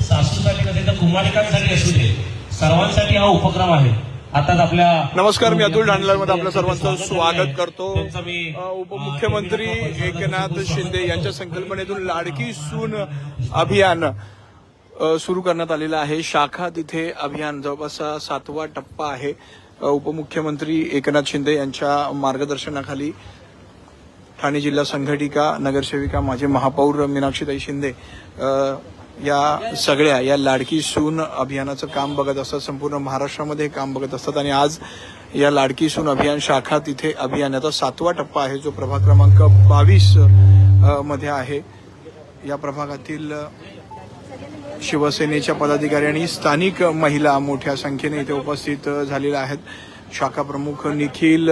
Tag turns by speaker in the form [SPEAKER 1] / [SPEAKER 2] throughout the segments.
[SPEAKER 1] सासूसाठी नसेल तर कुमारिकांसाठी असू दे, सर्वांसाठी हा उपक्रम आहे. आताच आपल्या
[SPEAKER 2] नमस्कार, मी अतुल मध्ये आपल्या सर्वांचं स्वागत करतो. उपमुख्यमंत्री एकनाथ शिंदे यांच्या संकल्पनेतून लाडकी सून अभियान सुरू करण्यात आलेलं आहे. शाखा तिथे अभियान जवळपास 7वा टप्पा आहे. उपमुख्यमंत्री एकनाथ शिंदे यांच्या मार्गदर्शनाखाली ठाणे जिल्हा संघटिका, नगरसेविका, माजी महापौर मीनाक्षीताई शिंदे या सगळ्या या लाडकी सून अभियानाचं काम बघत असतात. संपूर्ण महाराष्ट्रामध्ये हे काम बघत असतात आणि आज या लाडकी सून अभियान शाखा तिथे अभियानाचा 7वा टप्पा आहे, जो प्रभाग क्रमांक 22 मध्ये आहे. या प्रभागातील शिवसेनेच्या पदाधिकारी आणि स्थानिक महिला मोठ्या संख्येने इथे उपस्थित झालेल्या आहेत. शाखा प्रमुख निखिल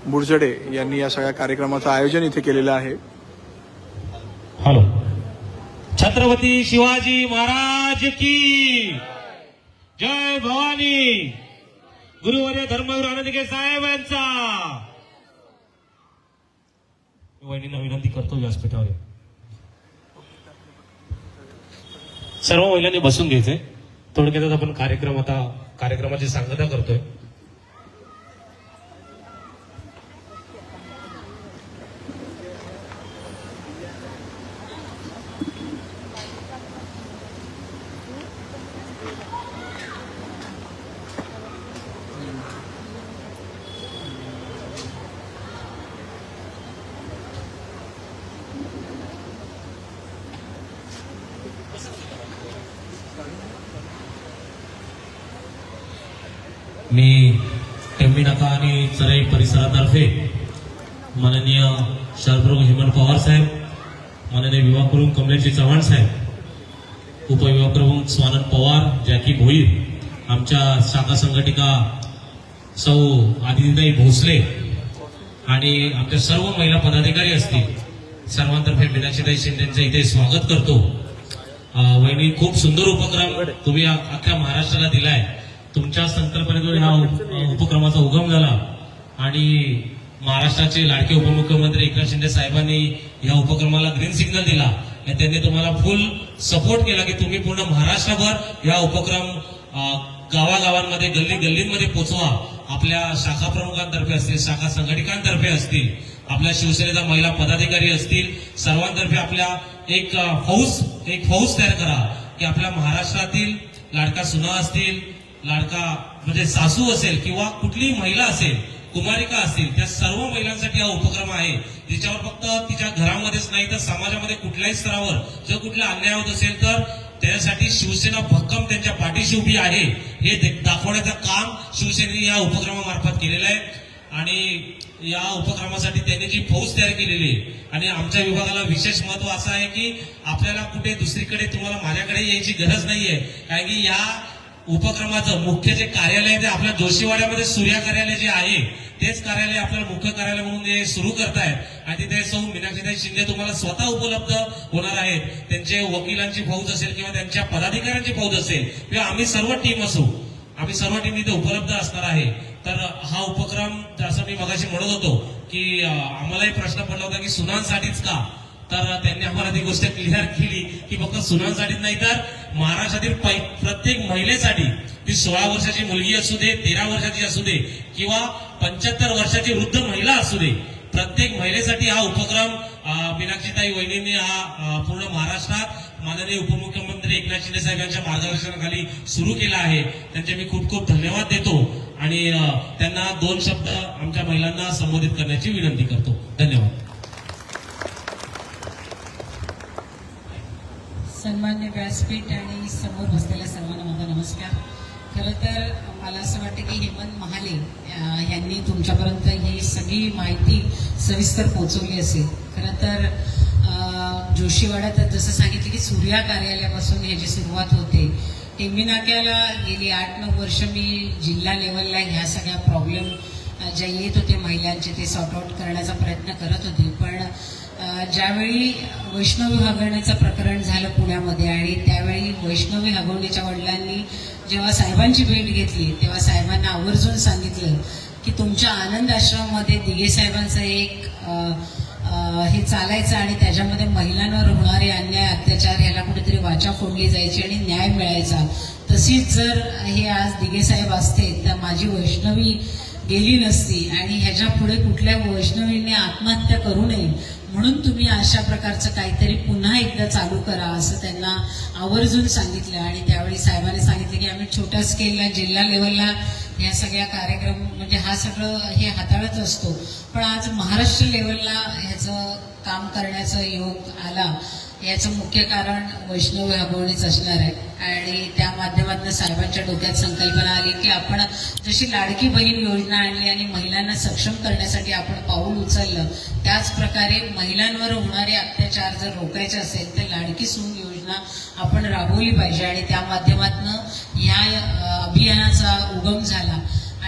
[SPEAKER 2] बुरजडे यांनी या सगळ्या कार्यक्रमाचं आयोजन इथे केलेलं आहे.
[SPEAKER 1] हॅलो, छत्रपती शिवाजी महाराज की जय. भवानी गुरुवर्य धर्मवीर आनंदगे साहेब यांचा वहिनींना विनंती करतो व्यासपीठावर. सर्व महिलांनी बसून घ्यायचंय. थोडक्यात आपण कार्यक्रमाची सांगता करतोय. मी टेंबी नाका आणि चराई परिसरातर्फे माननीय शहरप्रमुख हेमंत पवार साहेब, माननीय विभाग प्रमुख कमलेशजी चव्हाण साहेब, उपविभाग प्रमुख स्वानंद पवार, जॅकी भोईर, आमच्या शाखा संघटिका सौ आदितीताई भोसले आणि आमच्या सर्व महिला पदाधिकारी असतील, सर्वांतर्फे मीनाक्षीताई शिंदेचं इथे स्वागत करतो. वहिनी, खूप सुंदर उपक्रम तुम्ही अख्ख्या महाराष्ट्राला दिलाय. तुमच्या संकल्पनेतून हा उपक्रमाचा उगम झाला आणि महाराष्ट्राचे लाडके उपमुख्यमंत्री एकनाथ शिंदे साहेबांनी या उपक्रमाला ग्रीन सिग्नल दिला. त्यांनी तुम्हाला फुल सपोर्ट केला की तुम्ही पूर्ण महाराष्ट्रभर या उपक्रम गावागावांमध्ये, गल्लीमध्ये पोचवा. आपल्या शाखा प्रमुखांतर्फे असतील, शाखा संघटकांतर्फे असतील, आपल्या शिवसेनेचा महिला पदाधिकारी असतील, सर्वांतर्फे आपल्या एक फौज तयार करा की आपल्या महाराष्ट्रातील लाडका सुना असतील, लाडका म्हणजे सासू असेल किंवा कुठलीही महिला असेल, कुमारिका असतील, त्या सर्व महिलांसाठी हा उपक्रम आहे. तिच्यावर फक्त तिच्या घरामध्येच नाही तर समाजामध्ये कुठल्याही स्तरावर जर कुठला अन्याय होत असेल तर त्यासाठी शिवसेना भक्कम त्यांच्या पाठीशी उभी आहे हे दाखवण्याचं काम शिवसेनेने या उपक्रमामार्फत केलेलं आहे. आणि या उपक्रमासाठी त्यांनी जी फौज तयार केलेली आहे आणि आमच्या विभागाला विशेष महत्व असं आहे की आपल्याला कुठे दुसरीकडे, तुम्हाला माझ्याकडे यायची गरज नाहीये. कारण की या उपक्रमाचं मुख्य जे कार्यालय आहे ते आपल्या जोशीवाड्यामध्ये सूर्या कार्यालय जे आहे तेच कार्यालय आपल्याला मुख्य कार्यालय म्हणून ते सुरू करतायत आणि तिथे सौ मीनाक्षीताई शिंदे तुम्हाला स्वतः उपलब्ध होणार आहेत. त्यांचे वकिलांची फौज असेल किंवा त्यांच्या पदाधिकाऱ्यांची फौज असेल किंवा आम्ही सर्व टीम असू, आम्ही सर्व टीम तिथे उपलब्ध असणार आहे. तर हा उपक्रम, जसं मी मगाशी म्हणत होतो की आम्हालाही प्रश्न पडला होता की सुनांसाठीच का, तर त्यांनी आम्हाला ती गोष्ट क्लिअर केली की फक्त सुनांसाठीच नाही तर महाराष्ट्रातील प्रत्येक महिलेसाठी, ती 16 वर्षाची मुलगी असू दे, 13 वर्षाची असू दे किंवा 75 वर्षाची वृद्ध महिला असू दे, प्रत्येक महिलेसाठी हा उपक्रम मीनाक्षीताई वहिनींनी हा पूर्ण महाराष्ट्रात माननीय उपमुख्यमंत्री एकनाथ शिंदे साहेबांच्या मार्गदर्शनाखाली सुरू केला आहे. त्यांचे मी खूप खूप धन्यवाद देतो आणि त्यांना 2 शब्द आमच्या महिलांना संबोधित करण्याची विनंती करतो. धन्यवाद.
[SPEAKER 3] सन्मान्य व्यासपीठ आणि समोर बसलेल्या सर्वांना माझा नमस्कार. खरं तर मला असं वाटतं की हेमंत महाले यांनी तुमच्यापर्यंत ही सगळी माहिती सविस्तर पोहोचवली असेल. खरं तर जोशीवाड्यात जसं सांगितलं की सूर्या कार्यालयापासून ह्याची सुरुवात होते. टेंबी नाक्याला गेली 8-9 वर्ष मी जिल्हा लेवलला ह्या सगळ्या प्रॉब्लेम ज्या येत होते महिलांचे ते सॉर्ट आउट करण्याचा प्रयत्न करत होते. पण ज्यावेळी वैष्णवी हगवण्याचं प्रकरण झालं पुण्यामध्ये आणि त्यावेळी वैष्णवी हगवणीच्या वडिलांनी जेव्हा साहेबांची भेट घेतली तेव्हा साहेबांना आवर्जून सांगितलं की तुमच्या आनंद आश्रमामध्ये दिघे साहेबांचं एक हे चालायचं आणि त्याच्यामध्ये महिलांवर होणारे अन्याय अत्याचार ह्याला कुठेतरी वाचा फोडली जायची आणि न्याय मिळायचा. तशीच जर हे आज दिघेसाहेब असते तर माझी वैष्णवी गेली नसती आणि ह्याच्या पुढे कुठल्या वैष्णवीने आत्महत्या करू नये म्हणून तुम्ही अशा प्रकारचं काहीतरी पुन्हा एकदा चालू करा असं त्यांना आवर्जून सांगितलं. आणि त्यावेळी साहेबांनी सांगितलं की आम्ही छोट्या स्केलला जिल्हा लेवलला ह्या सगळ्या कार्यक्रम म्हणजे हा सगळं हे हाताळत असतो, पण आज महाराष्ट्र लेवलला ह्याचं काम करण्याचा योग आला याचं मुख्य कारण वैष्णवी अभवणीच असणार आहे. आणि त्या माध्यमातून साहेबांच्या डोक्यात संकल्पना आली की आपण जशी लाडकी बहीण योजना आणली आणि महिलांना सक्षम करण्यासाठी आपण पाऊल उचललं, त्याच प्रकारे महिलांवर होणारे अत्याचार जर रोखायचे असेल तर लाडकी सून योजना आपण राबवली पाहिजे. आणि त्या माध्यमातून ह्या अभियानाचा उगम झाला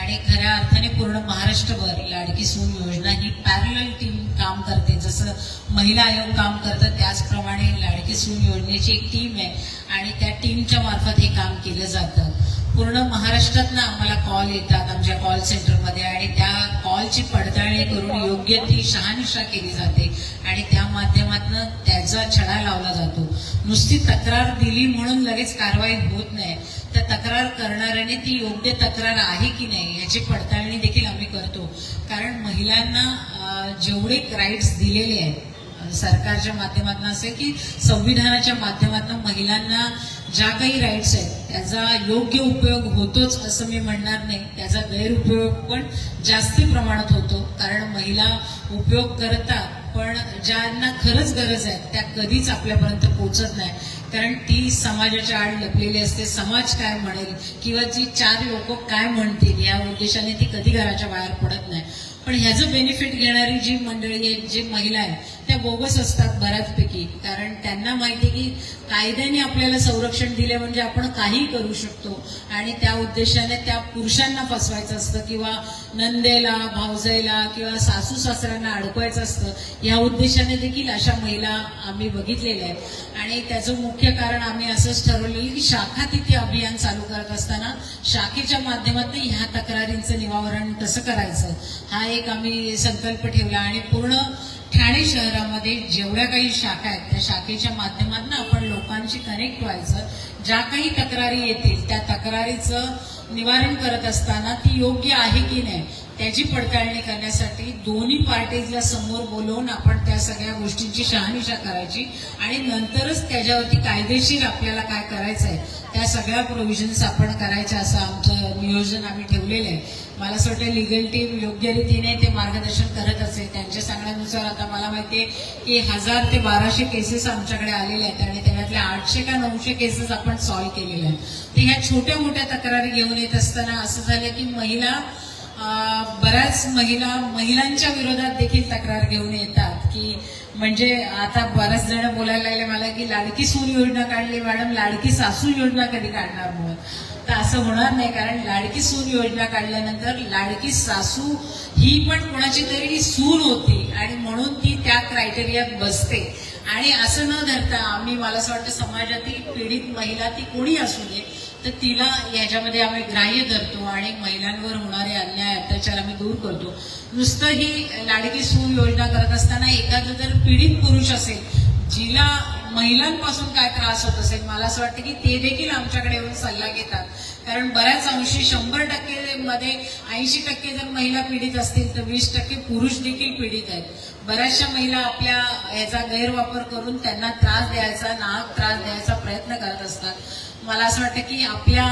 [SPEAKER 3] आणि खऱ्या अर्थाने पूर्ण महाराष्ट्रभर लाडकी सून योजना ही पॅरलल टीम काम करते. जसं महिला आयोग काम करतं त्याचप्रमाणे लाडकी सून योजनेची एक टीम आहे आणि त्या टीमच्या मार्फत हे काम केलं जातं. पूर्ण महाराष्ट्रातनं आम्हाला कॉल येतात आमच्या कॉल सेंटरमध्ये आणि त्या कॉलची पडताळणी करून योग्य ती शहानिशा केली जाते आणि त्या माध्यमातून त्याचा छडा लावला जातो. नुसती तक्रार दिली म्हणून लगेच कारवाई होत नाही, तर तक्रार करणाऱ्याने ती योग्य तक्रार आहे की नाही याची पडताळणी देखील आम्ही करतो. कारण महिलांना जेवढे राईट्स दिलेले आहेत सरकारच्या माध्यमातून असेल की संविधानाच्या माध्यमातून महिलांना ज्या काही राईट्स आहेत त्याचा योग्य उपयोग होतोच असं मी म्हणणार नाही, त्याचा गैरउपयोग पण जास्ती प्रमाणात होतो. कारण महिला उपयोग करतात पण ज्यांना खरंच गरज आहे त्या कधीच आपल्यापर्यंत पोहोचत नाही, कारण ती समाजाच्या आड लपलेली असते. समाज काय म्हणेल किंवा जी चार लोक काय म्हणतील या उद्देशाने ती कधी घराच्या बाहेर पडत नाही. पण ह्याचं बेनिफिट घेणारी जी मंडळी आहेत जी महिला आहेत त्या बोगस असतात बऱ्याचपैकी, कारण त्यांना माहिती की कायद्याने आपल्याला संरक्षण दिले म्हणजे आपण काही करू शकतो आणि त्या उद्देशाने त्या पुरुषांना फसवायचं असतं किंवा नंदेला भावजाईला किंवा सासू सासऱ्यांना अडकवायचं असतं. या उद्देशाने देखील अशा महिला आम्ही बघितलेल्या आहेत आणि त्याचं मुख्य कारण आम्ही असंच ठरवलेलं की शाखा तिथे अभियान चालू करत असताना शाखेच्या माध्यमातून ह्या तक्रारींचं निवारण कसं करायचं हा एक आम्ही संकल्प ठेवला आणि पूर्ण ठाणे शहरामध्ये जेवढ्या काही शाखा आहेत त्या शाखेच्या माध्यमातून आपण लोकांशी कनेक्ट व्हायचं. ज्या काही तक्रारी येतील त्या तक्रारीचं निवारण करत असताना ती योग्य आहे की नाही त्याची पडताळणी करण्यासाठी दोन्ही पार्टीजला समोर बोलवून आपण त्या सगळ्या गोष्टींची शहानिशा करायची आणि नंतरच त्याच्यावरती कायदेशीर आपल्याला काय करायचं आहे त्या सगळ्या प्रोव्हिजन्स आपण करायच्या असं आमचं नियोजन आम्ही ठेवलेलं आहे. मला असं वाटतं लिगल टीम योग्य रीतीने ते मार्गदर्शन करत असेल. त्यांच्या सांगण्यानुसार आता मला माहितीये की 1000 ते 1200 केसेस आमच्याकडे आलेल्या आहेत आणि त्याच्यातल्या 800 का 900 केसेस आपण सॉल्व्ह केलेल्या आहेत. तर ह्या छोट्या मोठ्या तक्रारी घेऊन येत असताना असं झालं की बऱ्याच महिलांच्या विरोधात देखील तक्रार घेऊन येतात की म्हणजे आता बऱ्याच जण बोलायला लागले मला की लाडकी सून योजना काढली मॅडम, लाडकी सासू योजना कधी काढणार म्हणून. तर असं होणार नाही, कारण लाडकी सून योजना काढल्यानंतर लाडकी सासू ही पण कोणाची तरी सून होती आणि म्हणून ती त्या क्रायटेरियात बसते. आणि असं न धरता आम्ही मला असं वाटतं समाजातील पीडित महिला ती कोणी असू दे तर तिला याच्यामध्ये आम्ही ग्राह्य धरतो आणि महिलांवर होणारे अन्याय अत्याचार आम्ही दूर करतो. नुसतं ही लाडकी सून योजना करत असताना एखादं जर पीडित पुरुष असेल जिला महिलांपासून काय त्रास होत असेल मला असं वाटतं की ते देखील आमच्याकडे येऊन सल्ला घेतात. कारण बऱ्याच अंशी 100% मध्ये 80% जर महिला पीडित असतील तर 20% पुरुष देखील पीडित आहेत. बऱ्याचशा महिला आपल्या याचा गैरवापर करून त्यांना त्रास द्यायचा नाहक त्रास द्यायचा प्रयत्न करत असतात. मला असं वाटतं की आपल्या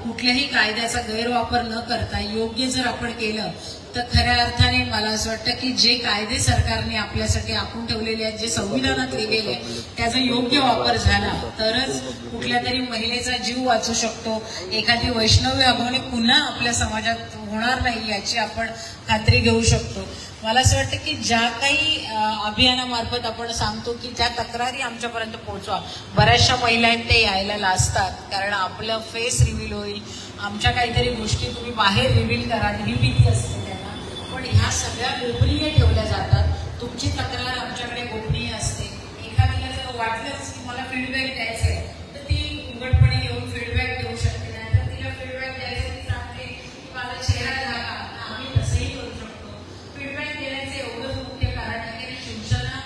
[SPEAKER 3] कुठल्याही कायद्याचा गैरवापर न करता योग्य जर आपण केलं तर खऱ्या अर्थाने मला असं वाटतं की जे कायदे सरकारने आपल्यासाठी आखून ठेवलेले आहेत जे संविधानात लिहिलेले आहे त्याचा योग्य वापर झाला तरच कुठल्या तरी महिलेचा जीव वाचू शकतो. एखादी वैष्णवी अभवणी पुन्हा आपल्या समाजात होणार नाही याची आपण खात्री घेऊ शकतो. मला असं वाटतं की ज्या काही अभियानामार्फत आपण सांगतो की ज्या तक्रारी आमच्यापर्यंत पोहोचवा, बऱ्याचशा महिला आहेत ते यायला लाजतात कारण आपलं फेस रिव्हील होईल, आमच्या काहीतरी गोष्टी तुम्ही बाहेर रिव्हील करा ही भीती असते त्यांना. पण ह्या सगळ्या गोपनीय ठेवल्या जातात. तुमची तक्रार आमच्याकडे गोपनीय असते. एखाद्याला जर वाटलंच की मला फीडबॅक द्यायचा आहे तर ती उघडपणे येऊन फीडबॅक देऊ शकते. नाहीतर तिला फीडबॅक द्यायचं ती सांगते की माझा चेहरा झाला, आम्ही तसंही करू शकतो. फीडबॅक देण्याचे एवढंच मुख्य कारण आहे की शिवसेना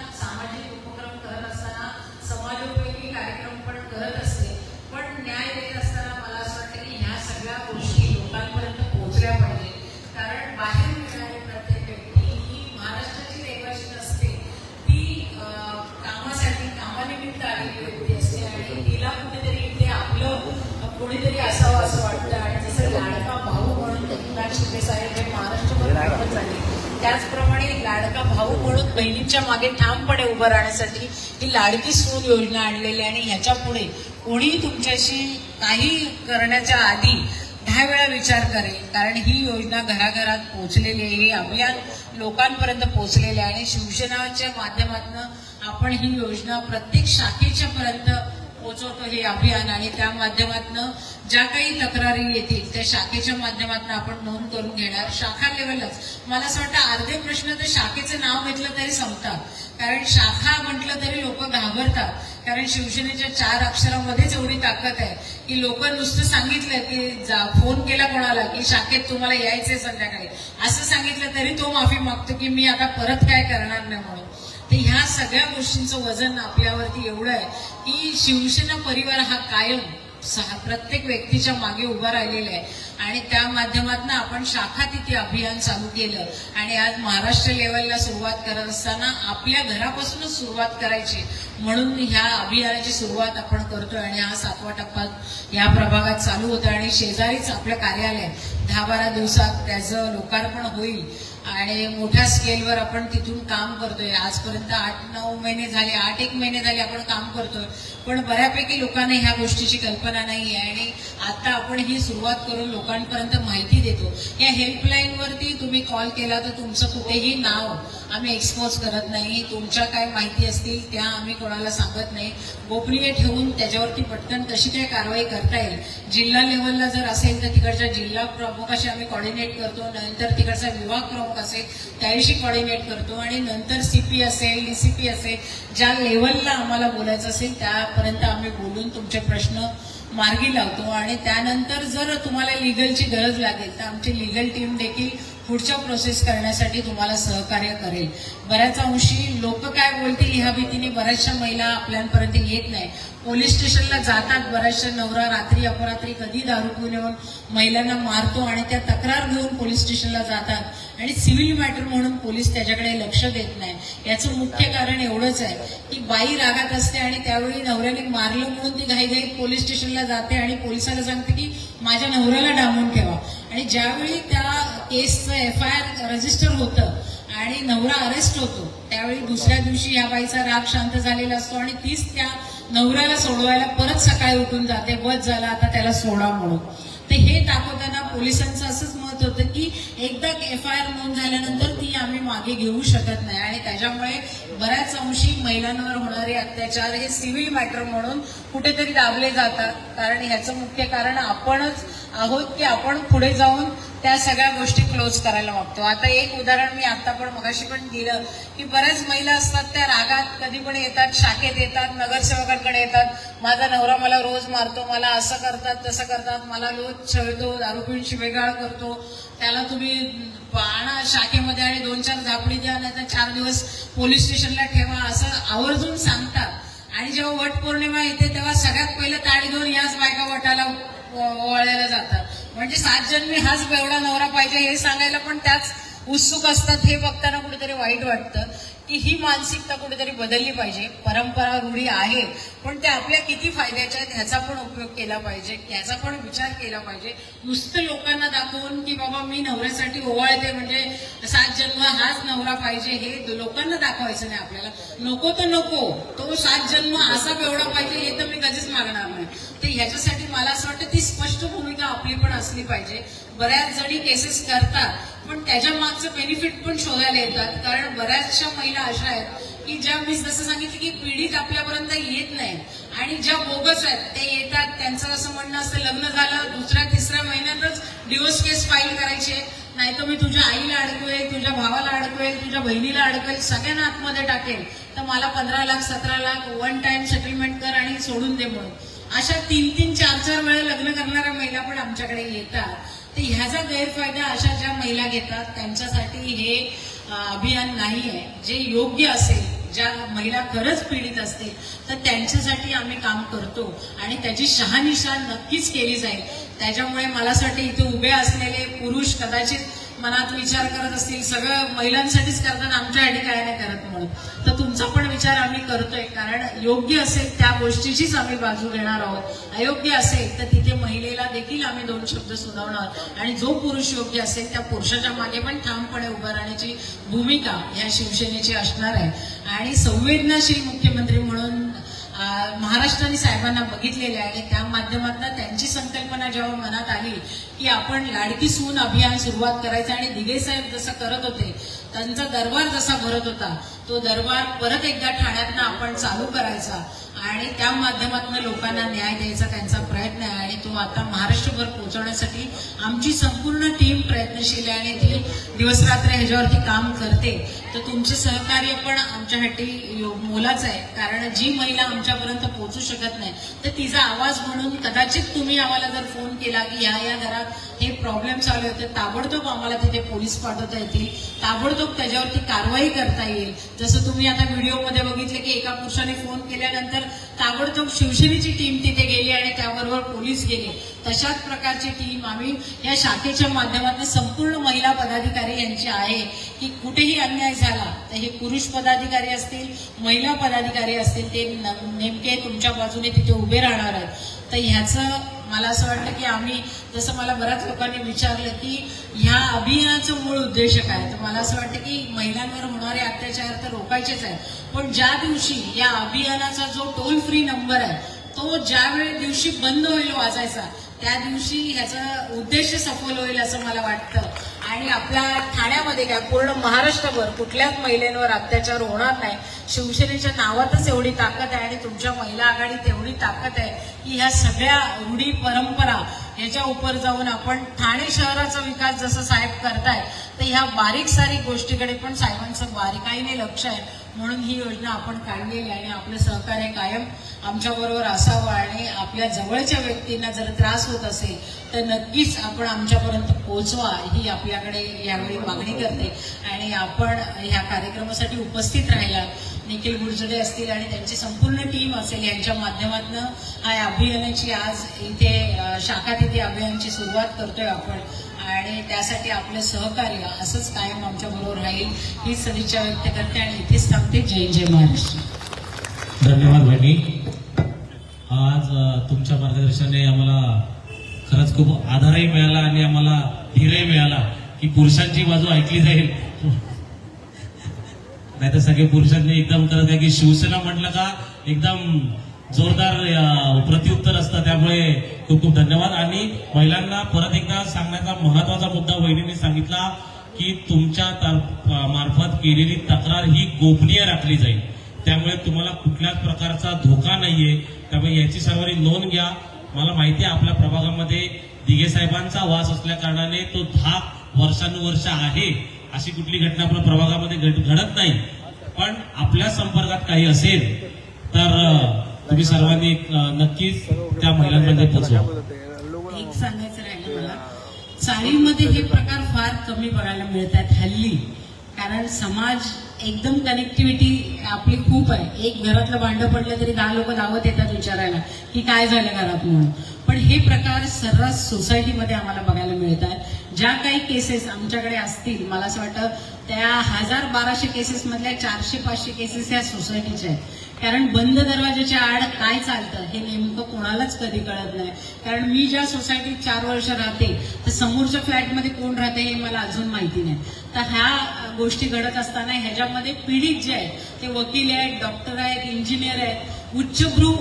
[SPEAKER 3] प्रोसेस आहे जे महाराष्ट्रभर राबवत झाली. त्याचप्रमाणे लाडका भाऊ म्हणून बहिणींच्या मागे ठामपणे उभं राहण्यासाठी ही लाडकी सून योजना आणलेली आहे. आणि ह्याच्या पुढे कोणीही तुमच्याशी काही करण्याच्या आधी 10 वेळा विचार करेल, कारण ही योजना घराघरात पोहोचलेली आहे, हे अभियान लोकांपर्यंत पोहोचलेले आहे. आणि शिवसेनाच्या माध्यमातून आपण ही योजना प्रत्येक शाखेच्या पर्यंत पोहोचवतो हे अभियान. आणि त्या माध्यमातून ज्या काही तक्रारी येतील त्या शाखेच्या माध्यमातून आपण नोंद करून घेणार. शाखा लेवलच मला असं वाटतं अर्धे प्रश्न तर शाखेचं नाव घेतलं तरी संपतात, कारण शाखा म्हटलं तरी लोक घाबरतात. कारण शिवसेनेच्या 4 अक्षरामध्येच एवढी ताकद आहे की लोक नुसतं सांगितलं की फोन केला कोणाला की शाखेत तुम्हाला यायचंय संध्याकाळी असं सांगितलं तरी तो माफी मागतो की मी आता परत काय करणार नाही म्हणून. तर ह्या सगळ्या गोष्टींचं वजन आपल्यावरती एवढं आहे की शिवसेना परिवार हा कायम प्रत्येक व्यक्तीच्या मागे उभा राहिलेला आहे. आणि त्या माध्यमातून आपण शाखा तिथे अभियान चालू केलं. आणि आज महाराष्ट्र लेवलला सुरुवात करत असताना आपल्या घरापासूनच सुरुवात करायची म्हणून ह्या अभियानाची सुरुवात आपण करतोय. आणि हा 7वा टप्पा या प्रभागात चालू होता आणि शेजारीच आपलं कार्यालय 10-12 दिवसात त्याचं लोकार्पण होईल. आणि मोठ्या स्केलवर आपण तिथून काम करतोय. आजपर्यंत 8-9 महिने झाले, 8-1 महिने झाले आपण काम करतोय, पण बऱ्यापैकी लोकांना ह्या गोष्टीची कल्पना नाही आहे. आणि आता आपण ही सुरुवात करून लोकांपर्यंत माहिती देतो. या हेल्पलाईनवरती तुम्ही कॉल केला तर तुमचं कुठेही नाव आम्ही एक्सपोज करत नाही. तुमच्या काय माहिती असतील त्या आम्ही कोणाला सांगत नाही. गोपनीय ठेवून त्याच्यावरती पटकन कशी काय कारवाई करता येईल. जिल्हा लेवलला जर असेल तर तिकडच्या जिल्हा प्रमुखाशी आम्ही कॉर्डिनेट करतो. नंतर तिकडचा विभाग प्रमुख असेल त्याविषयी कॉर्डिनेट करतो. आणि नंतर CP असेल, DCP असेल, ज्या लेवलला आम्हाला बोलायचं असेल त्यापर्यंत आम्ही बोलून तुमचे प्रश्न मार्गी लावतो. आणि त्यानंतर जर तुम्हाला लिगलची गरज लागेल तर आमची लिगल टीम देखील पुढच्या प्रोसेस करण्यासाठी तुम्हाला सहकार्य करेल. बऱ्याच अंशी लोक काय बोलतील ह्या भीतीने बऱ्याचशा महिला आपल्यापर्यंत येत नाही. पोलीस स्टेशनला जातात, बऱ्याचशा नवरा रात्री अपरात्री कधी दारू पिऊन येऊन महिलांना मारतो आणि त्या तक्रार घेऊन पोलीस स्टेशनला जातात आणि सिव्हिल मॅटर म्हणून पोलीस त्याच्याकडे लक्ष देत नाही. याचं मुख्य कारण एवढंच आहे की बाई रागात असते आणि त्यावेळी नवऱ्याने मारलं म्हणून ती घाईघाईत पोलीस स्टेशनला जाते आणि पोलिसाला सांगते की माझ्या नवऱ्याला डांबून ठेवा. आणि ज्यावेळी त्या केसचं FIR रजिस्टर होतं आणि नवरा अरेस्ट होतो त्यावेळी दुसऱ्या दिवशी या बाईचा राग शांत झालेला असतो आणि तीच त्या नवऱ्याला सोडवायला परत सकाळी उठून जाते, बस झाला आता त्याला सोडा म्हणून. तर हे दाखवताना पोलिसांचं असंच मत होतं की एकदा FIR नोंद झाल्यानंतर ती आम्ही मागे घेऊ शकत नाही. आणि त्याच्यामुळे बऱ्याच अंशी महिलांवर होणारे अत्याचार हे सिव्हिल मॅटर म्हणून कुठेतरी दाबले जातात. कारण ह्याचं मुख्य कारण आपणच आहोत की आपण पुढे जाऊन त्या सगळ्या गोष्टी क्लोज करायला मागतो. आता एक उदाहरण मी आता पण मगाशी पण दिलं की बऱ्याच महिला असतात त्या रागात कधी पण येतात, शाखेत येतात, नगरसेवकांकडे येतात, माझा नवरा मला रोज मारतो, मला असं करतात तसं करतात, मला रोज छळतो, दारू पिऊन शिवेगाळ करतो, त्याला तुम्ही आणा शाखेमध्ये आणि 2-4 झापडी द्या नाही तर 4 दिवस पोलीस स्टेशनला ठेवा असं आवर्जून सांगतात. आणि जेव्हा वट पौर्णिमा येते तेव्हा सगळ्यात पहिलं ताडी घेऊन याच बायका वटाला वळायला जातात. म्हणजे 7 जन्मी हाच बेवडा नवरा पाहिजे हे सांगायला पण त्याच उत्सुक असतात. हे बघताना कुठेतरी वाईट वाटतं की ही मानसिकता कुठेतरी बदलली पाहिजे. परंपरा रूढी आहे पण त्या आपल्या किती फायद्याच्या आहेत ह्याचा पण उपयोग केला पाहिजे, ह्याचा पण विचार केला पाहिजे. नुसतं लोकांना दाखवून की बाबा मी नवऱ्यासाठी ओवाळते म्हणजे 7 जन्म हाच नवरा पाहिजे हे लोकांना दाखवायचं नाही. आपल्याला नको तर नको, तो 7 जन्म असा बेवडा पाहिजे हे तर मी कधीच मागणार नाही. तर ह्याच्यासाठी मला असं वाटतं ती स्पष्ट भूमिका आपली पण असली पाहिजे. बऱ्याच जणी केसेस करतात पण त्याच्या मागचं बेनिफिट पण शोधायला येतात. कारण बऱ्याचशा महिला अशा आहेत की ज्या मी जसं सांगितलं की पीडित आपल्यापर्यंत येत नाही आणि ज्या बोगस आहेत ते येतात. त्यांचं असं म्हणणं असतं लग्न झालं 2-3 महिन्यातच डिव्होर्स केस फाईल करायचे, नाही तर मी तुझ्या आईला अडकवेल, तुझ्या भावाला अडकवेल, तुझ्या बहिणीला अडकवेल, सगळ्यांना आतमध्ये टाकेल, तर मला 15 lakh 17 lakh one time settlement कर आणि सोडून दे म्हणून. अशा 3-3, 4-4 वेळा लग्न करणाऱ्या महिला पण आमच्याकडे येतात. तर ह्याचा गैरफायदा अशा ज्या महिला घेतात त्यांच्यासाठी हे अभियान नाही आहे. जे योग्य असेल, ज्या महिला खरंच पीडित असतील तर त्यांच्यासाठी आम्ही काम करतो आणि त्याची शहानिशा नक्कीच केली जाईल. त्याच्यामुळे मला असं वाटतं इथे उभे असलेले पुरुष कदाचित मनात विचार करत असतील सगळं महिलांसाठीच करतात, आमच्यासाठी काय नाही करत म्हणून. तर तुमचा पण विचार आम्ही करतोय, कारण योग्य असेल त्या गोष्टीचीच आम्ही बाजू घेणार आहोत. अयोग्य असेल तर तिथे महिलेला देखील आम्ही 2 शब्द सुनावणार आणि जो पुरुष योग्य असेल त्या पुरुषाच्या मागे पण ठामपणे उभं राहण्याची भूमिका ह्या शिवसेनेची असणार आहे. आणि संवेदनाशील मुख्यमंत्री म्हणून महाराष्ट्राने साहेबांना बघितलेले आहे आणि त्या माध्यमातून त्यांची संकल्पना जेव्हा मनात आली की आपण लाडकी सून अभियान सुरुवात करायचं आणि दिघे साहेब जसं करत होते, त्यांचा दरबार जसा भरत होता, तो दरबार परत एकदा ठाण्यातनं आपण चालू करायचा आणि त्या माध्यमातून लोकांना न्याय द्यायचा त्यांचा प्रयत्न आहे. आणि तो आता महाराष्ट्रभर पोहोचवण्यासाठी आमची संपूर्ण टीम प्रयत्नशील आहे आणि ती दिवसरात्र ह्याच्यावरती काम करते. तर तुमचे सहकार्य पण आमच्यासाठी मोलाचं आहे, कारण जी महिला आमच्यापर्यंत पोहोचू शकत नाही तर तिचा आवाज म्हणून कदाचित तुम्ही आम्हाला जर फोन केला की या घरात हे प्रॉब्लेम चालू आहे, तर ताबडतोब आम्हाला तिथे पोलीस पाठवता येतील, ताबडतोब त्याच्यावरती कारवाई करता येईल. जसं तुम्ही आता व्हिडिओमध्ये बघितलं की एका पुरुषाने फोन केल्यानंतर ताबडतोब शिवसेनेची टीम तिथे गेली आणि त्याबरोबर पोलीस गेले. तशाच प्रकारची टीम आम्ही या शाखेच्या माध्यमातून संपूर्ण महिला पदाधिकारी यांची आहे की कुठेही अन्याय झाला तर हे पुरुष पदाधिकारी असतील, महिला पदाधिकारी असतील, ते नेमके तुमच्या बाजूने तिथे उभे राहणार आहेत. तर ह्याचं मला असं वाटतं की आम्ही, जसं मला बऱ्याच लोकांनी विचारलं की ह्या अभियानाचं मूळ उद्देश काय, तर मला असं वाटतं की महिलांवर होणारे अत्याचार तर रोखायचेच आहे, पण ज्या दिवशी या अभियानाचा जो टोल फ्री नंबर आहे तो ज्यावेळी दिवशी बंद होईल वाजायचा त्या दिवशी ह्याचा उद्देश सफल होईल असं मला वाटतं. आणि आपल्या ठाण्यामध्ये काय पूर्ण महाराष्ट्रभर कुठल्याच महिलांवर अत्याचार होणार नाही. शिवसेनेच्या नावातच एवढी ताकद आहे आणि तुमच्या महिला आघाडीत एवढी ताकद आहे की ह्या सगळ्या रूढी परंपरा ह्याच्या उपर जाऊन आपण ठाणे शहराचा विकास जसं साहेब करताय तर ह्या बारीक सारीक गोष्टीकडे पण साहेबांचं बारीकाईने लक्ष आहे. म्हणून ही योजना आपण काढलेली आहे आणि आपलं सहकार्य कायम आमच्याबरोबर असावं. आणि आपल्या जवळच्या व्यक्तींना जर त्रास होत असेल तर नक्कीच आपण आमच्यापर्यंत पोहोचवा ही आपल्याकडे यावेळी मागणी करते. आणि आपण ह्या कार्यक्रमासाठी उपस्थित राहिला, निखिल गुरजडे असतील आणि त्यांची संपूर्ण टीम असेल, यांच्या माध्यमातून हा अभियानाची आज इथे शाखा तिथे अभियानाची सुरुवात करतोय आपण. आणि त्यासाठी आपलं सहकार्य असंच कायम आमच्या बरोबर राहील ही सदिच्छा व्यक्त करते आणि इथेच थांबते. जय जय महाराष्ट्र.
[SPEAKER 1] धन्यवाद बहिणी. आज तुमच्या मार्गदर्शनाने आम्हाला खरंच खूप आधारही मिळाला आणि आम्हाला धीरही मिळाला की पुरुषांची बाजू ऐकली जाईल. नाही तर सगळे पुरुषांनी एकदम करत आहे की शिवसेना म्हटलं का एकदम जोरदार प्रत्युत्तर असतं. त्यामुळे खूप खूप धन्यवाद. आणि महिलांना परत एकदा सांगण्याचा महत्वाचा मुद्दा वहिनींनी सांगितला की तुमच्या मार्फत केलेली तक्रार ही गोपनीय राखली जाईल, त्यामुळे तुम्हाला कुठल्याच प्रकारचा धोका नाहीये. त्यामुळे याची सर्वांनी नोंद घ्या. मला माहिती आहे आपल्या प्रभागामध्ये दिघे साहेबांचा वास असल्या कारणाने तो 10 वर्षानुवर्ष आहे, अशी कुठली घटना आपल्या प्रभागामध्ये घडत नाही. पण आपल्या संपर्कात काही असेल तर तुम्ही सर्वांनी नक्कीच त्या महिलांमध्ये पोहोचवा.
[SPEAKER 3] एक सांगायचं राहिलं मला, चाळीमध्ये हे प्रकार फार कमी बघायला मिळतात हल्ली, कारण समाज एकदम कनेक्टिव्हिटी आपली खूप आहे. एक घरातलं भांडं पडलं तरी 10 लोक धावत येतात विचारायला की काय झालं घरात म्हणून. पण हे प्रकार सर्रास सोसायटीमध्ये आम्हाला बघायला मिळतात. ज्या काही केसेस आमच्याकडे असतील, मला असं वाटतं त्या 1000-1200 केसेस मधल्या 400-500 केसेस ह्या सोसायटीच्या आहेत. कारण बंद दरवाजाच्या आड काय चालतं हे नेमकं कोणालाच कधी कळत नाही. कारण मी ज्या सोसायटीत 4 वर्ष राहते तर समोरच्या फ्लॅटमध्ये कोण राहते हे मला अजून माहिती नाही. तर ह्या गोष्टी घडत असताना ह्याच्यामध्ये पीडित जे आहेत ते वकील आहेत, डॉक्टर आहेत, इंजिनियर आहेत, उच्चभ्रू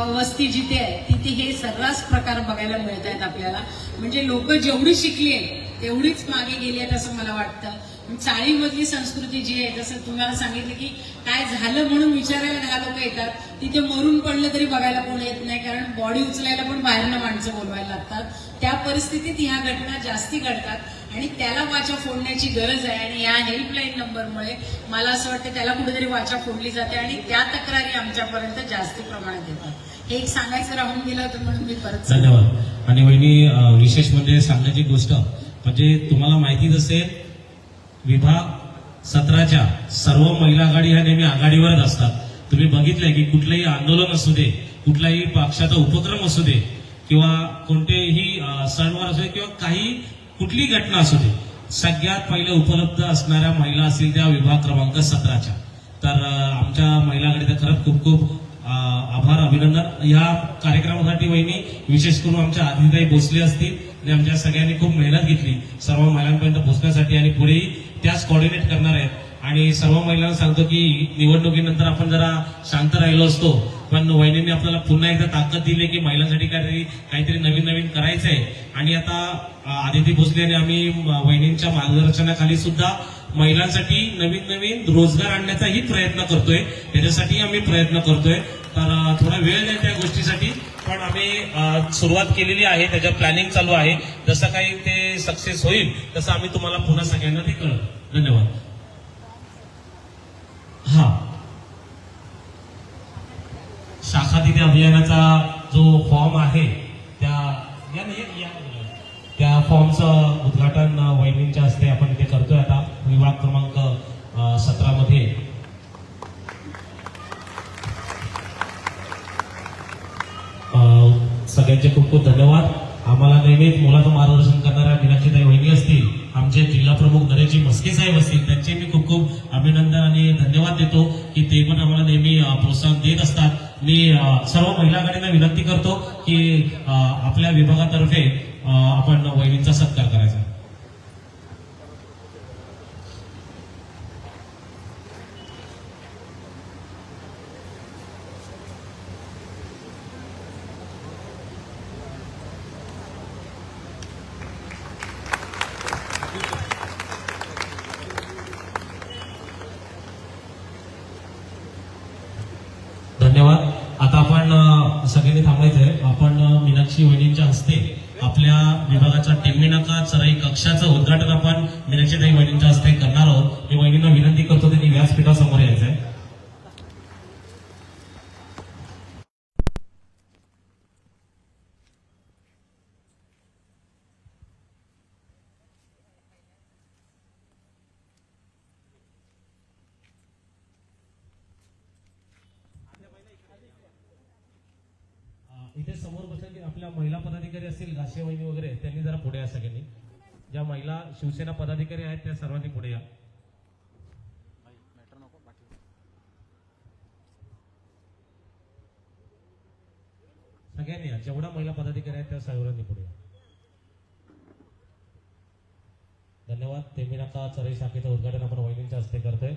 [SPEAKER 3] वस्ती जिथे आहे तिथे हे सर्रास प्रकार बघायला मिळत आहेत आपल्याला. म्हणजे लोक जेवढी शिकली आहेत तेवढीच मागे गेली आहेत असं मला वाटतं. चाळीमधली संस्कृती जी आहे, जसं तुम्हाला सांगितलं की काय झालं म्हणून विचारायला 10 लोक येतात, तिथे मरून पडलं तरी बघायला कोण येत नाही, कारण बॉडी उचलायला पण बाहेरनं माणसं बोलवायला लागतात. त्या परिस्थितीत ह्या घटना जास्ती घडतात आणि त्याला वाचा फोडण्याची गरज आहे. आणि या हेल्पलाईन नंबरमुळे मला असं वाटतं त्याला कुठेतरी वाचा फोडली जाते आणि त्या तक्रारी आमच्यापर्यंत जास्ती प्रमाणात येतात. हे एक सांगायचं राहून गेलं होतं म्हणून मी परत.
[SPEAKER 1] धन्यवाद. आणि वहिनी, विशेष म्हणजे सांगण्याची गोष्ट म्हणजे तुम्हाला माहितीच असेल, विभाग 17च्या सर्व महिला आघाडी ह्या नेहमी आघाडीवरच असतात. तुम्ही बघितलंय की कुठलंही आंदोलन असू दे, कुठलाही पक्षाचा उपक्रम असू दे किंवा कोणतेही सणवार असू दे किंवा काही कुठलीही घटना असू दे, सगळ्यात पहिले उपलब्ध असणाऱ्या महिला असतील त्या विभाग क्रमांक 17च्या. तर आमच्या महिलाकडे तर खरंच खूप खूप आभार, अभिनंदन. या कार्यक्रमासाठी वहिनी विशेष करून आमच्या आदिताई भोसले असतील आणि आमच्या सगळ्यांनी खूप मेहनत घेतली सर्व महिलांपर्यंत पोहोचण्यासाठी आणि पुढेही त्याच कोऑर्डिनेट करणार आहेत. आणि सर्व महिलांना सांगतो की निवडणुकीनंतर आपण जरा शांत राहिलो असतो, पण वहिनींनी आपल्याला पुन्हा एकदा ताकद दिली की महिलांसाठी काहीतरी नवीन नवीन करायचंय. आणि आता आदिती भोसले आणि आम्ही वहिनींच्या मार्गदर्शनाखाली सुद्धा महिलांसाठी नवीन नवीन रोजगार आणण्याचाही प्रयत्न करतोय, त्याच्यासाठी आम्ही प्रयत्न करतोय. तर थोडा वेळ द्या त्या गोष्टीसाठी, पण आम्ही सुरुवात केलेली आहे, त्याचं प्लॅनिंग चालू आहे. जसं काही ते सक्सेस होईल तसं आम्ही तुम्हाला पुन्हा सगळ्यांना ते कळवू. धन्यवाद. हा, शाखा तिथे अभियानाचा जो फॉर्म आहे त्या फॉर्मचं उद्घाटन वहिनींच्या हस्ते आपण इथे करतोय आता विभाग क्रमांक 17 मध्ये. सगळ्यांचे खूप खूप धन्यवाद. आम्हाला नेहमीच मुलाचं मार्गदर्शन करणाऱ्या मीनाक्षीताई वहिनी असतील, आमचे जिल्हा प्रमुख नरेशजी मस्के साहेब असतील, त्यांचे मी खूप खूप अभिनंदन आणि धन्यवाद देतो की ते पण आम्हाला नेहमी प्रोत्साहन देत असतात. मी सर्व महिलांकडे विनंती करतो की आपल्या विभागातर्फे आपण वहिनींचा सत्कार करायचा. धन्यवाद. आता आपण सगळ्यांनी थांबायचंय. आपण मीनाक्षी वहिनींच्या हस्ते आपल्या विभागाच्या टेंबीनाका चराई कक्षाचं उद्घाटन आपण मीनाक्षीताई वहिनींच्या हस्ते करणार आहोत. मी वहिनींना विनंती करतो त्यांनी व्यासपीठासमोर यायचंय. इथे समोर बसले की आपल्या महिला पदाधिकारी असतील, घासे वहिनी वगैरे, त्यांनी जरा पुढे या. सगळ्यांनी ज्या महिला शिवसेना पदाधिकारी आहेत त्या सर्वांनी पुढे या. सगळ्यांनी या, जेवढ्या महिला पदाधिकारी आहेत त्या सर्वांनी पुढे या. धन्यवाद. तेमिनाका चराई शाखेचं उद्घाटन आपण वहिनींच्या हस्ते करतोय.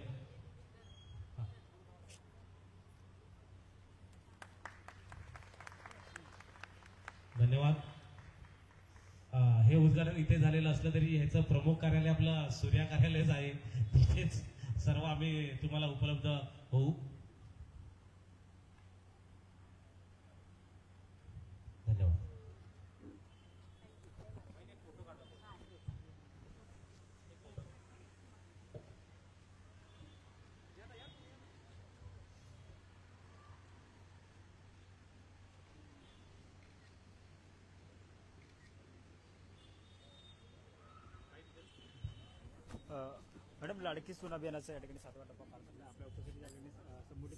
[SPEAKER 1] धन्यवाद. हे उद्घाटन इथे झालेलं असलं तरी ह्याचं प्रमुख कार्यालय आपलं सूर्या कार्यालयच आहे, तिथेच सर्व आम्ही तुम्हाला उपलब्ध होऊ. धन्यवाद.
[SPEAKER 4] मॅडम, लाडकी सून अभियानाचा या ठिकाणी 7वा टप्पा पार पडला. आपल्या उपस्थितीच्या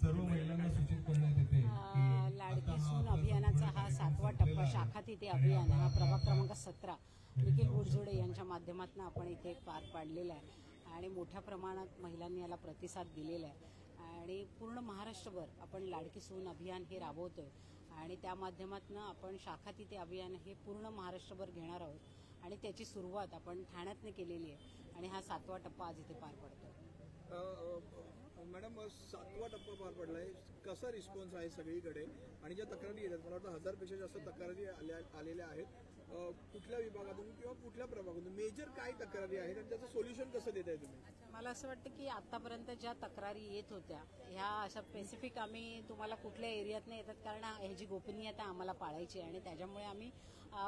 [SPEAKER 5] सर्व महिलांना सूचित करण्यात येते की
[SPEAKER 3] लाडकी सून अभियानाचा हा 7वा टप्पा शाखा तिथे अभियान हा प्रभाग क्रमांक 17 निखिल गुरजोडे यांच्या माध्यमातून आपण इथे पार पाडलेला आहे आणि मोठ्या प्रमाणात महिलांनी याला प्रतिसाद दिलेला आहे आणि पूर्ण महाराष्ट्रभर आपण लाडकी सून अभियान हे राबवतोय आणि त्या माध्यमातून आपण शाखा तिथे अभियान हे पूर्ण महाराष्ट्रभर घेणार आहोत आणि त्याची सुरुवात आपण ठाण्यातनं केलेली आहे आणि हा 7वा टप्पा आज इथे पार पडतो.
[SPEAKER 2] मॅडम, 7वा टप्पा पार पडलाय, कसा रिस्पॉन्स आहे सगळीकडे आणि ज्या तक्रारी येतात, मला वाटतं 1000पेक्षा जास्त तक्रारी आलेल्या आहेत, कुठल्या विभागातून किंवा कुठल्या प्रभागातून मेजर काय तक्रारी आहेत आणि त्याचं सोल्युशन कसं देत आहे तुम्ही?
[SPEAKER 3] मला असं वाटतं की आतापर्यंत ज्या तक्रारी येत होत्या ह्या अशा स्पेसिफिक आम्ही तुम्हाला कुठल्या एरियातनं येतात, कारण ह्याची गोपनीयता आम्हाला पाळायची आणि त्याच्यामुळे आम्ही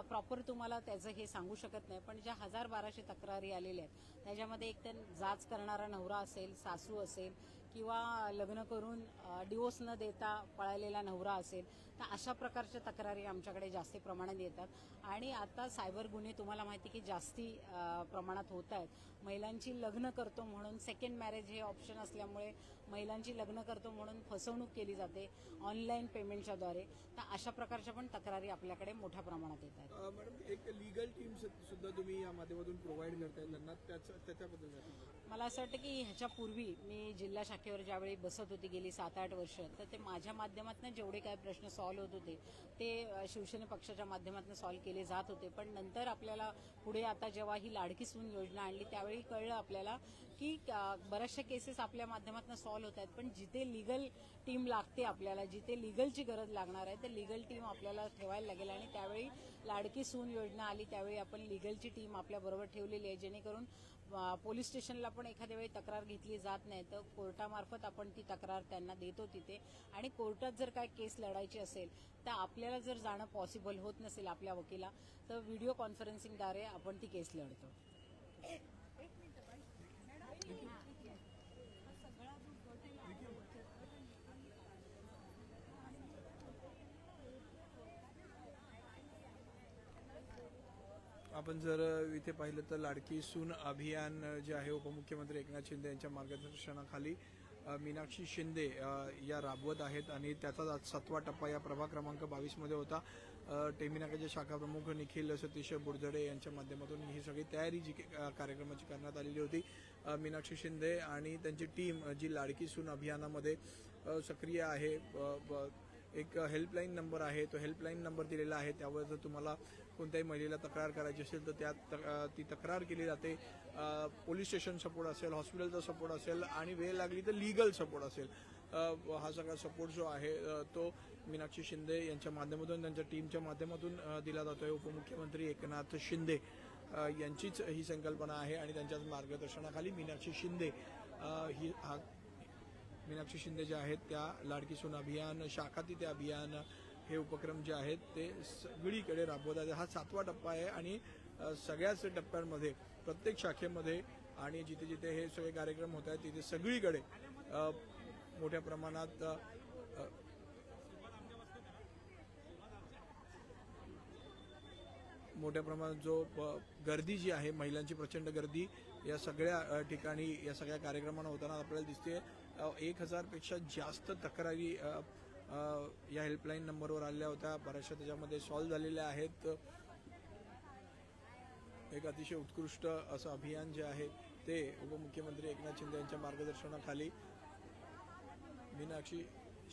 [SPEAKER 3] प्रॉपर तुम्हाला त्याचं हे सांगू शकत नाही. पण ज्या 1000-1200 तक्रारी आलेल्या आहेत त्याच्यामध्ये एक तर जाच करणारा नवरा असेल, सासू असेल किंवा लग्न करून डिवोर्स न देता पळालेला नवरा असेल, तर अशा प्रकारच्या तक्रारी आमच्याकडे जास्ती प्रमाणात येतात. आणि आता सायबर गुन्हे तुम्हाला माहिती की जास्ती प्रमाणात होत आहेत. महिलांची लग्न करतो म्हणून सेकंड मॅरेज हे ऑप्शन असल्यामुळे महिलांची लग्न करतो म्हणून फसवणूक केली जाते ऑनलाईन पेमेंटच्या द्वारे. तर अशा प्रकारच्या पण तक्रारी आपल्याकडे मोठ्या प्रमाणात येत आहेत.
[SPEAKER 2] मॅडम, एक लीगल टीम सुद्धा तुम्ही या माध्यमातून प्रोव्हाइड करताय त्यांना, त्याच्याबद्दल काय सांगाल?
[SPEAKER 3] मला असं वाटतं की ह्याच्यापूर्वी मी जिल्हा शाखेवर ज्यावेळी बसत होती गेली 7-8 वर्ष, तर ते माझ्या माध्यमातून जेवढे काय प्रश्न सॉल्व्ह होत होते ते शिवसेना पक्षाच्या माध्यमातून सॉल्व्ह केले जात होते. पण नंतर आपल्याला पुढे आता जेव्हा ही लाडकी सून योजना आणली त्यावेळी कळलं आपल्याला की बऱ्याचशा केसेस आपल्या माध्यमातून सॉल्व्ह होत आहेत. पण जिथे लीगल टीम लागते आपल्याला, जिथे लीगलची गरज लागणार आहे, तर लीगल टीम आपल्याला ठेवायला लागेल. आणि त्यावेळी लाडकी सून योजना आली त्यावेळी आपण लीगलची टीम आपल्याबरोबर ठेवलेली आहे, जेणेकरून पोलीस स्टेशनला पण एखाद्या वेळी तक्रार घेतली जात नाही तर कोर्टामार्फत आपण ती तक्रार त्यांना देतो तिथे. आणि कोर्टात जर काय केस लढायची असेल तर आपल्याला जर जाणं पॉसिबल होत नसेल आपल्या वकिला, तर व्हिडिओ कॉन्फरन्सिंगद्वारे आपण ती केस लढतो.
[SPEAKER 2] आपण जर इथे पाहिलं तर लाडकी सून अभियान जे आहे उपमुख्यमंत्री एकनाथ शिंदे यांच्या मार्गदर्शनाखाली मीनाक्षी शिंदे या राबवत आहेत आणि त्याचा आज 7वा टप्पा या प्रभाग क्रमांक 22 मध्ये होता. टेमिनाकाचे शाखा प्रमुख निखिल सतीश बुरजडे यांच्या माध्यमातून ही सगळी तयारी जी कार्यक्रमाची करण्यात आलेली होती. मीनाक्षी शिंदे आणि त्यांची टीम जी लाडकी सून अभियानामध्ये सक्रिय आहे. एक हेल्पलाईन नंबर आहे, तो हेल्पलाईन नंबर दिलेला आहे. त्यावर जर तुम्हाला कोणत्याही महिलेला तक्रार करायची असेल तर त्यात ती तक्रार केली जाते. पोलीस स्टेशन सपोर्ट असेल, हॉस्पिटलचा सपोर्ट असेल आणि वेळ लागली तर लीगल सपोर्ट असेल. हा सगळा सपोर्ट जो आहे तो मीनाक्षी शिंदे यांच्या माध्यमातून, त्यांच्या टीमच्या माध्यमातून दिला जातोय. उपमुख्यमंत्री एकनाथ शिंदे यांचीच ही संकल्पना आहे आणि त्यांच्याच मार्गदर्शनाखाली मीनाक्षी शिंदे मीनाक्षी शिंदे जे आहेत त्या लाडकी सून अभियान, शाखा तिथे अभियान हे उपक्रम जे आहेत ते सगळीकडे राबवत आहेत. हा 7वा टप्पा आहे आणि सगळ्याच टप्प्यांमध्ये प्रत्येक शाखेमध्ये आणि जिथे जिथे हे सगळे कार्यक्रम होत आहेत तिथे सगळीकडे मोठ्या प्रमाणात जो गर्दी जी आहे, महिलांची प्रचंड गर्दी या सगळ्या ठिकाणी या सगळ्या कार्यक्रमांना होताना आपल्याला दिसते. 1000 पेक्षा जास्त तक्रारी या हेल्पलाईन नंबरवर आलेल्या होत्या. बऱ्याचशा त्याच्यामध्ये सॉल्व्ह झालेल्या आहेत. एक अतिशय उत्कृष्ट असं अभियान जे आहे ते उपमुख्यमंत्री एकनाथ शिंदे यांच्या मार्गदर्शनाखाली मीनाक्षी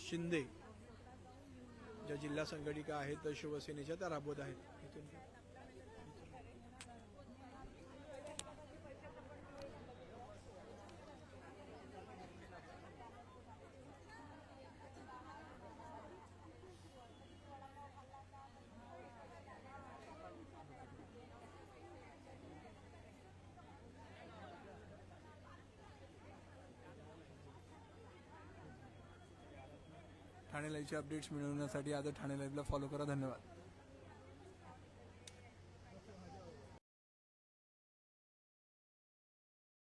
[SPEAKER 2] शिंदे ज्या जिल्हा संघटिका आहेत शिवसेनेच्या त्या राबवत आहेत. ठाणे लाईव्हचे अपडेट्स मिळवण्यासाठी आता ठाणे लाईव्हला फॉलो करा. धन्यवाद.